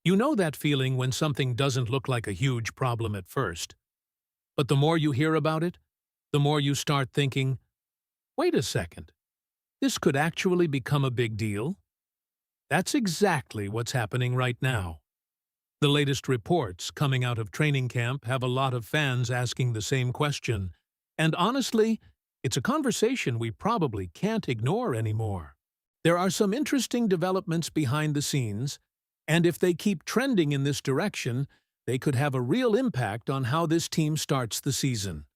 You know that feeling when something doesn't look like a huge problem at first. But the more you hear about it, the more you start thinking, wait a second, this could actually become a big deal? That's exactly what's happening right now. The latest reports coming out of training camp have a lot of fans asking the same question, and honestly, it's a conversation we probably can't ignore anymore. There are some interesting developments behind the scenes, and if they keep trending in this direction, they could have a real impact on how this team starts the season.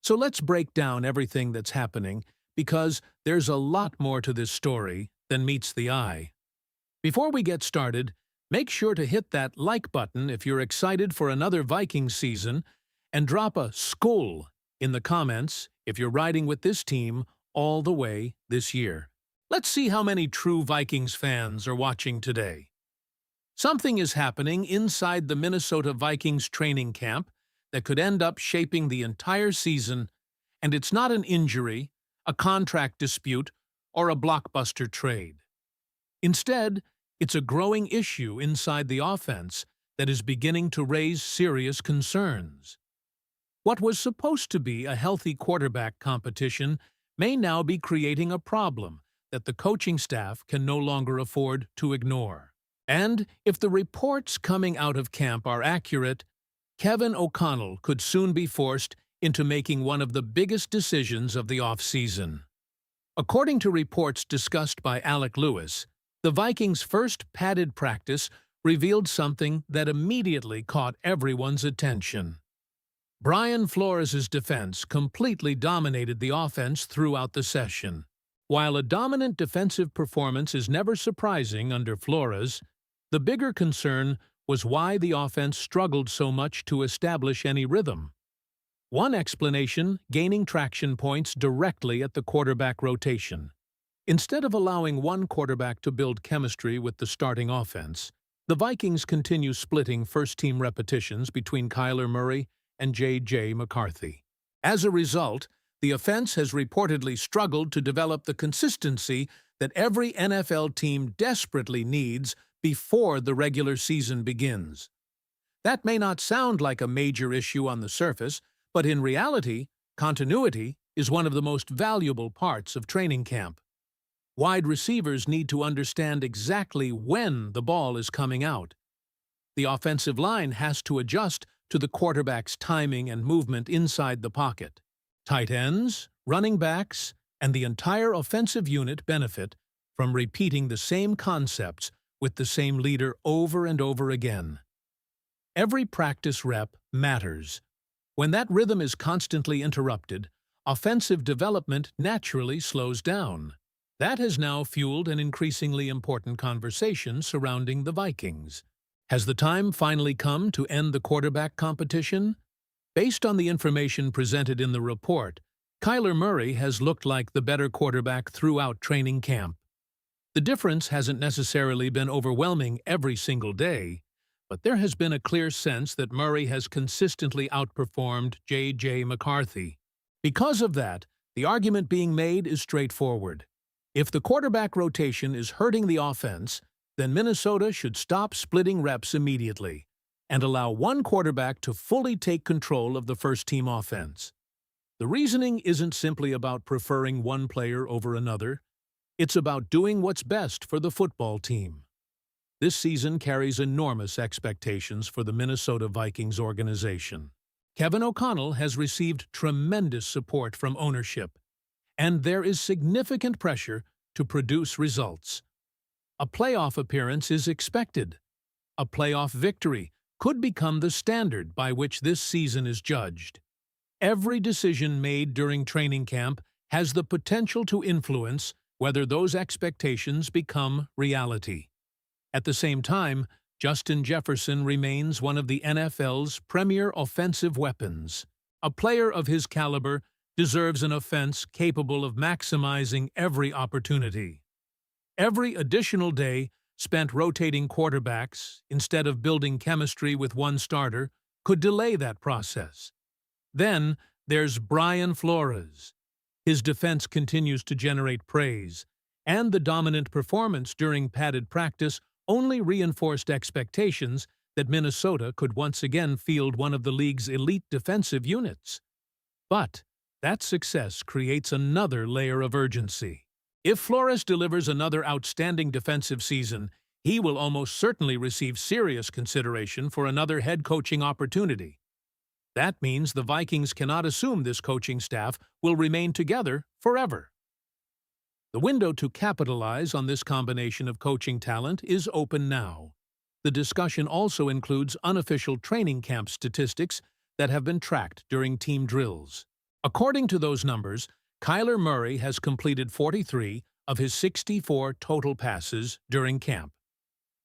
So let's break down everything that's happening, because there's a lot more to this story than meets the eye. Before we get started, make sure to hit that like button if you're excited for another Vikings season, and drop a SKOL in the comments if you're riding with this team all the way this year. Let's see how many true Vikings fans are watching today. Something is happening inside the Minnesota Vikings training camp that could end up shaping the entire season, and it's not an injury, a contract dispute, or a blockbuster trade. Instead, it's a growing issue inside the offense that is beginning to raise serious concerns. What was supposed to be a healthy quarterback competition may now be creating a problem that the coaching staff can no longer afford to ignore. And if the reports coming out of camp are accurate, Kevin O'Connell could soon be forced into making one of the biggest decisions of the offseason. According to reports discussed by Alec Lewis, the Vikings' first padded practice revealed something that immediately caught everyone's attention. Brian Flores' defense completely dominated the offense throughout the session. While a dominant defensive performance is never surprising under Flores, the bigger concern was why the offense struggled so much to establish any rhythm. One explanation: gaining traction points directly at the quarterback rotation. Instead of allowing one quarterback to build chemistry with the starting offense, the Vikings continue splitting first-team repetitions between Kyler Murray and J.J. McCarthy. As a result, the offense has reportedly struggled to develop the consistency that every NFL team desperately needs before the regular season begins. That may not sound like a major issue on the surface, but in reality, continuity is one of the most valuable parts of training camp. Wide receivers need to understand exactly when the ball is coming out. The offensive line has to adjust to the quarterback's timing and movement inside the pocket. Tight ends, running backs, and the entire offensive unit benefit from repeating the same concepts with the same leader over and over again. Every practice rep matters. When that rhythm is constantly interrupted, offensive development naturally slows down. That has now fueled an increasingly important conversation surrounding the Vikings. Has the time finally come to end the quarterback competition? Based on the information presented in the report, Kyler Murray has looked like the better quarterback throughout training camp. The difference hasn't necessarily been overwhelming every single day, but there has been a clear sense that Murray has consistently outperformed J.J. McCarthy. Because of that, the argument being made is straightforward. If the quarterback rotation is hurting the offense, then Minnesota should stop splitting reps immediately and allow one quarterback to fully take control of the first-team offense. The reasoning isn't simply about preferring one player over another. It's about doing what's best for the football team. This season carries enormous expectations for the Minnesota Vikings organization. Kevin O'Connell has received tremendous support from ownership, and there is significant pressure to produce results. A playoff appearance is expected. A playoff victory could become the standard by which this season is judged. Every decision made during training camp has the potential to influence whether those expectations become reality. At the same time, Justin Jefferson remains one of the NFL's premier offensive weapons. A player of his caliber deserves an offense capable of maximizing every opportunity. Every additional day spent rotating quarterbacks instead of building chemistry with one starter could delay that process. Then there's Brian Flores. His defense continues to generate praise, and the dominant performance during padded practice only reinforced expectations that Minnesota could once again field one of the league's elite defensive units. But that success creates another layer of urgency. If Flores delivers another outstanding defensive season, he will almost certainly receive serious consideration for another head coaching opportunity. That means the Vikings cannot assume this coaching staff will remain together forever. The window to capitalize on this combination of coaching talent is open now. The discussion also includes unofficial training camp statistics that have been tracked during team drills. According to those numbers, Kyler Murray has completed 43 of his 64 total passes during camp.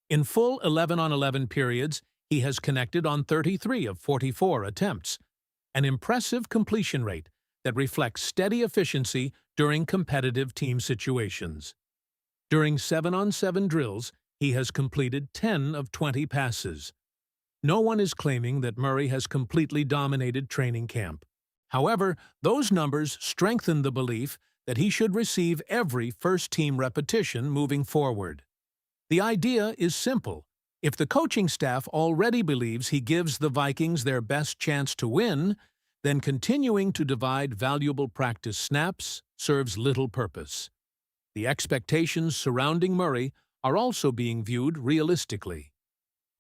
In full 11-on-11 periods, he has connected on 33 of 44 attempts, an impressive completion rate that reflects steady efficiency during competitive team situations. During 7-on-7 drills, he has completed 10 of 20 passes. No one is claiming that Murray has completely dominated training camp. However, those numbers strengthen the belief that he should receive every first-team repetition moving forward. The idea is simple. If the coaching staff already believes he gives the Vikings their best chance to win, then continuing to divide valuable practice snaps serves little purpose. The expectations surrounding Murray are also being viewed realistically.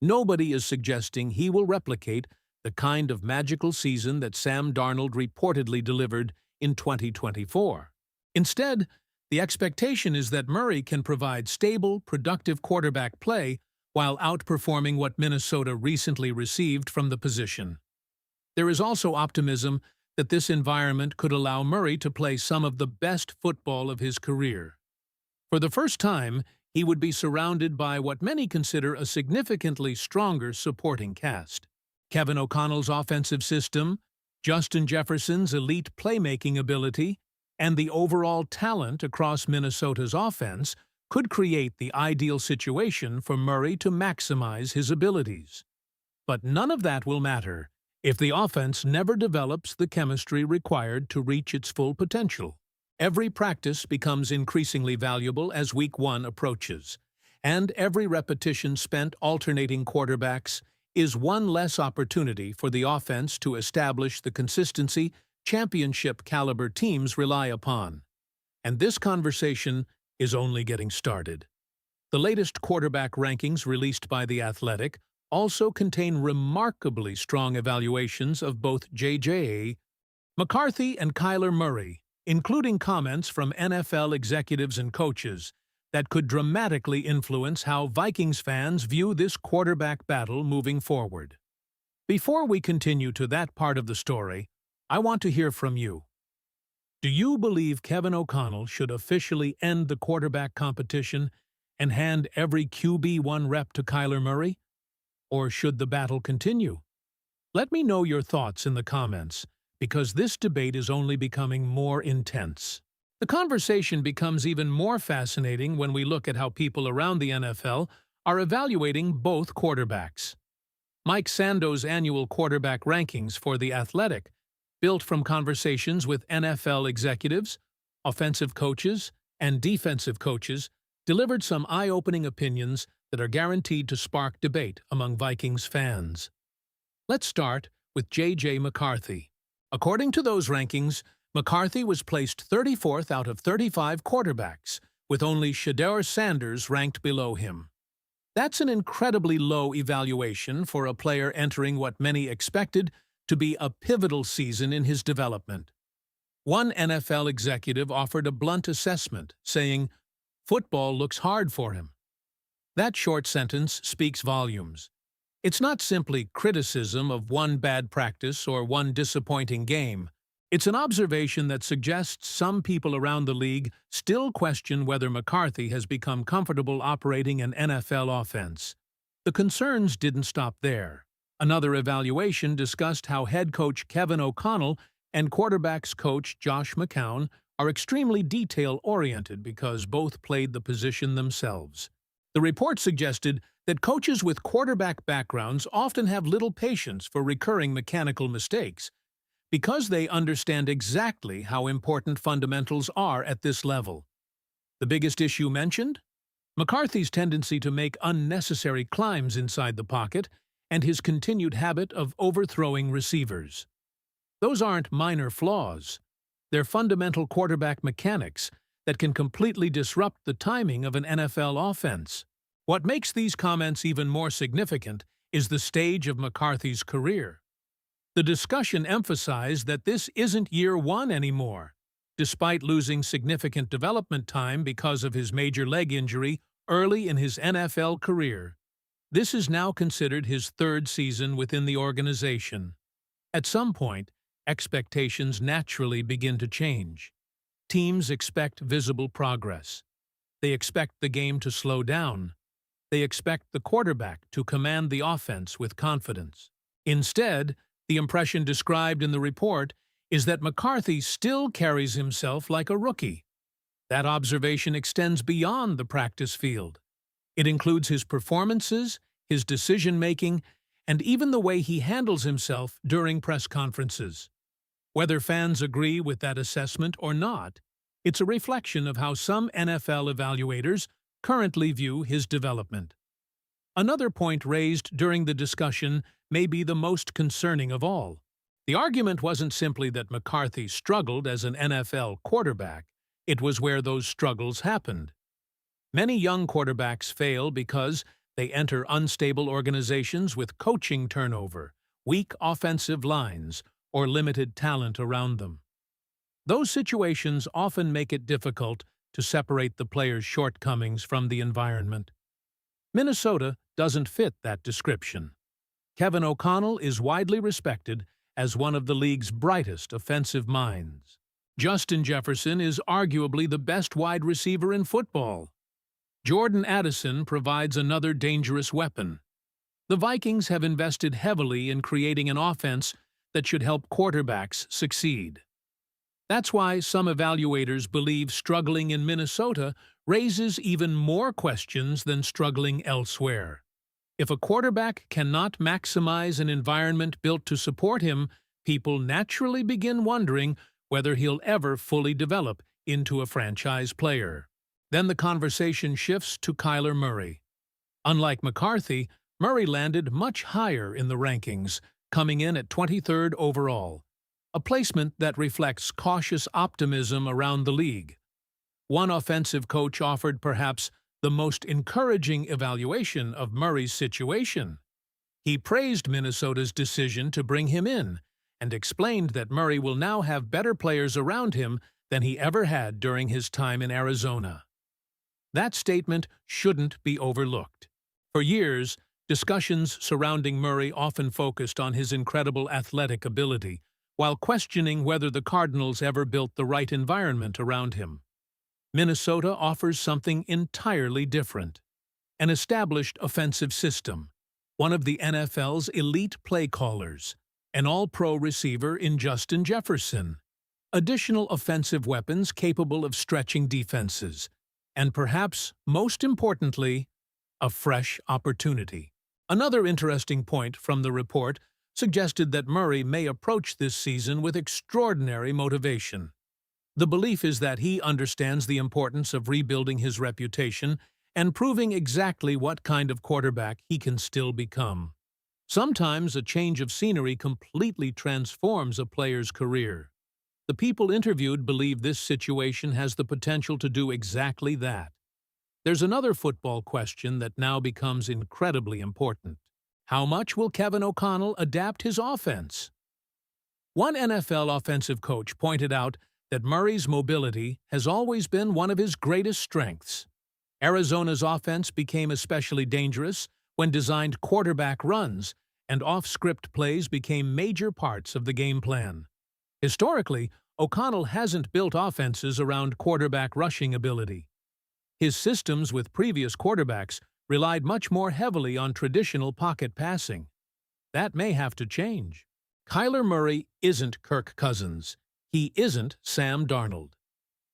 Nobody is suggesting he will replicate the kind of magical season that Sam Darnold reportedly delivered in 2024. Instead, the expectation is that Murray can provide stable, productive quarterback play while outperforming what Minnesota recently received from the position. There is also optimism that this environment could allow Murray to play some of the best football of his career. For the first time, he would be surrounded by what many consider a significantly stronger supporting cast. Kevin O'Connell's offensive system, Justin Jefferson's elite playmaking ability, and the overall talent across Minnesota's offense could create the ideal situation for Murray to maximize his abilities. But none of that will matter if the offense never develops the chemistry required to reach its full potential. Every practice becomes increasingly valuable as Week 1 approaches, and every repetition spent alternating quarterbacks is one less opportunity for the offense to establish the consistency championship-caliber teams rely upon. And this conversation is only getting started. The latest quarterback rankings released by The Athletic also contain remarkably strong evaluations of both J.J. McCarthy and Kyler Murray, including comments from NFL executives and coaches that could dramatically influence how Vikings fans view this quarterback battle moving forward. Before we continue to that part of the story, I want to hear from you. Do you believe Kevin O'Connell should officially end the quarterback competition and hand every QB1 rep to Kyler Murray? Or should the battle continue? Let me know your thoughts in the comments, because this debate is only becoming more intense. The conversation becomes even more fascinating when we look at how people around the NFL are evaluating both quarterbacks. Mike Sando's annual quarterback rankings for The Athletic, built from conversations with NFL executives, offensive coaches, and defensive coaches, delivered some eye-opening opinions that are guaranteed to spark debate among Vikings fans. Let's start with J.J. McCarthy. According to those rankings, McCarthy was placed 34th out of 35 quarterbacks, with only Shedeur Sanders ranked below him. That's an incredibly low evaluation for a player entering what many expected to be a pivotal season in his development. One NFL executive offered a blunt assessment, saying, "Football looks hard for him." That short sentence speaks volumes. It's not simply criticism of one bad practice or one disappointing game. It's an observation that suggests some people around the league still question whether McCarthy has become comfortable operating an NFL offense. The concerns didn't stop there. Another evaluation discussed how head coach Kevin O'Connell and quarterbacks coach Josh McCown are extremely detail-oriented because both played the position themselves. The report suggested that coaches with quarterback backgrounds often have little patience for recurring mechanical mistakes because they understand exactly how important fundamentals are at this level. The biggest issue mentioned? McCarthy's tendency to make unnecessary climbs inside the pocket and his continued habit of overthrowing receivers. Those aren't minor flaws. They're fundamental quarterback mechanics that can completely disrupt the timing of an NFL offense. What makes these comments even more significant is the stage of McCarthy's career. The discussion emphasized that this isn't year one anymore. Despite losing significant development time because of his major leg injury early in his NFL career, this is now considered his third season within the organization. At some point, expectations naturally begin to change. Teams expect visible progress. They expect the game to slow down. They expect the quarterback to command the offense with confidence. Instead, the impression described in the report is that McCarthy still carries himself like a rookie. That observation extends beyond the practice field. It includes his performances, his decision-making, and even the way he handles himself during press conferences. Whether fans agree with that assessment or not, it's a reflection of how some NFL evaluators currently view his development. Another point raised during the discussion may be the most concerning of all. The argument wasn't simply that McCarthy struggled as an NFL quarterback, it was where those struggles happened. Many young quarterbacks fail because they enter unstable organizations with coaching turnover, weak offensive lines, or limited talent around them. Those situations often make it difficult to separate the player's shortcomings from the environment. Minnesota doesn't fit that description. Kevin O'Connell is widely respected as one of the league's brightest offensive minds. Justin Jefferson is arguably the best wide receiver in football. Jordan Addison provides another dangerous weapon. The Vikings have invested heavily in creating an offense that should help quarterbacks succeed. That's why some evaluators believe struggling in Minnesota raises even more questions than struggling elsewhere. If a quarterback cannot maximize an environment built to support him, people naturally begin wondering whether he'll ever fully develop into a franchise player. Then the conversation shifts to Kyler Murray. Unlike McCarthy, Murray landed much higher in the rankings, coming in at 23rd overall, a placement that reflects cautious optimism around the league. One offensive coach offered perhaps the most encouraging evaluation of Murray's situation. He praised Minnesota's decision to bring him in and explained that Murray will now have better players around him than he ever had during his time in Arizona. That statement shouldn't be overlooked. For years, discussions surrounding Murray often focused on his incredible athletic ability, while questioning whether the Cardinals ever built the right environment around him. Minnesota offers something entirely different: an established offensive system, one of the NFL's elite play callers, an all-pro receiver in Justin Jefferson, additional offensive weapons capable of stretching defenses, and perhaps, most importantly, a fresh opportunity. Another interesting point from the report suggested that Murray may approach this season with extraordinary motivation. The belief is that he understands the importance of rebuilding his reputation and proving exactly what kind of quarterback he can still become. Sometimes a change of scenery completely transforms a player's career. The people interviewed believe this situation has the potential to do exactly that. There's another football question that now becomes incredibly important. How much will Kevin O'Connell adapt his offense? One NFL offensive coach pointed out that Murray's mobility has always been one of his greatest strengths. Arizona's offense became especially dangerous when designed quarterback runs, and off-script plays became major parts of the game plan. Historically, O'Connell hasn't built offenses around quarterback rushing ability. His systems with previous quarterbacks relied much more heavily on traditional pocket passing. That may have to change. Kyler Murray isn't Kirk Cousins. He isn't Sam Darnold.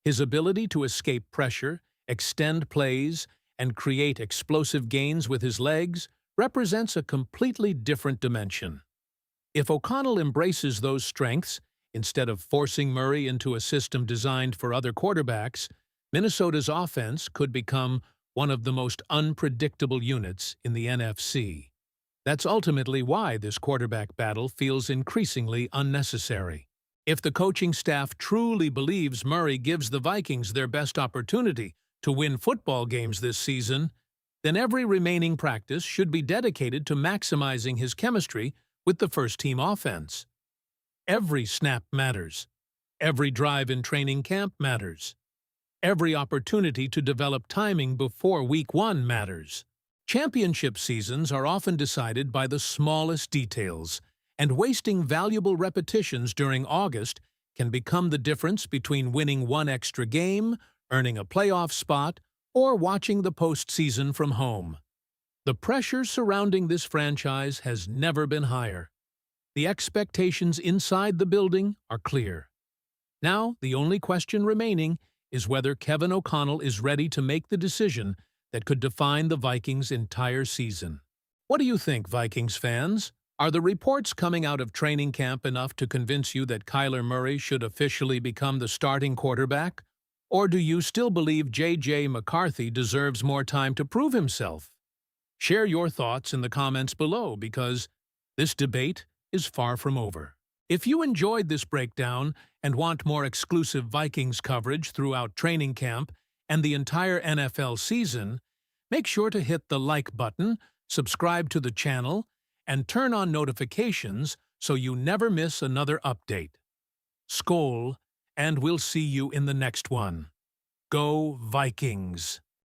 His ability to escape pressure, extend plays, and create explosive gains with his legs represents a completely different dimension. If O'Connell embraces those strengths, instead of forcing Murray into a system designed for other quarterbacks, Minnesota's offense could become one of the most unpredictable units in the NFC. That's ultimately why this quarterback battle feels increasingly unnecessary. If the coaching staff truly believes Murray gives the Vikings their best opportunity to win football games this season, then every remaining practice should be dedicated to maximizing his chemistry with the first-team offense. Every snap matters. Every drive in training camp matters. Every opportunity to develop timing before Week 1 matters. Championship seasons are often decided by the smallest details, and wasting valuable repetitions during August can become the difference between winning one extra game, earning a playoff spot, or watching the postseason from home. The pressure surrounding this franchise has never been higher. The expectations inside the building are clear. Now, the only question remaining is whether Kevin O'Connell is ready to make the decision that could define the Vikings' entire season. What do you think, Vikings fans? Are the reports coming out of training camp enough to convince you that Kyler Murray should officially become the starting quarterback? Or do you still believe J.J. McCarthy deserves more time to prove himself? Share your thoughts in the comments below because this debate is far from over. If you enjoyed this breakdown and want more exclusive Vikings coverage throughout training camp and the entire NFL season, make sure to hit the like button, subscribe to the channel, and turn on notifications so you never miss another update. SKOL, and we'll see you in the next one. Go Vikings!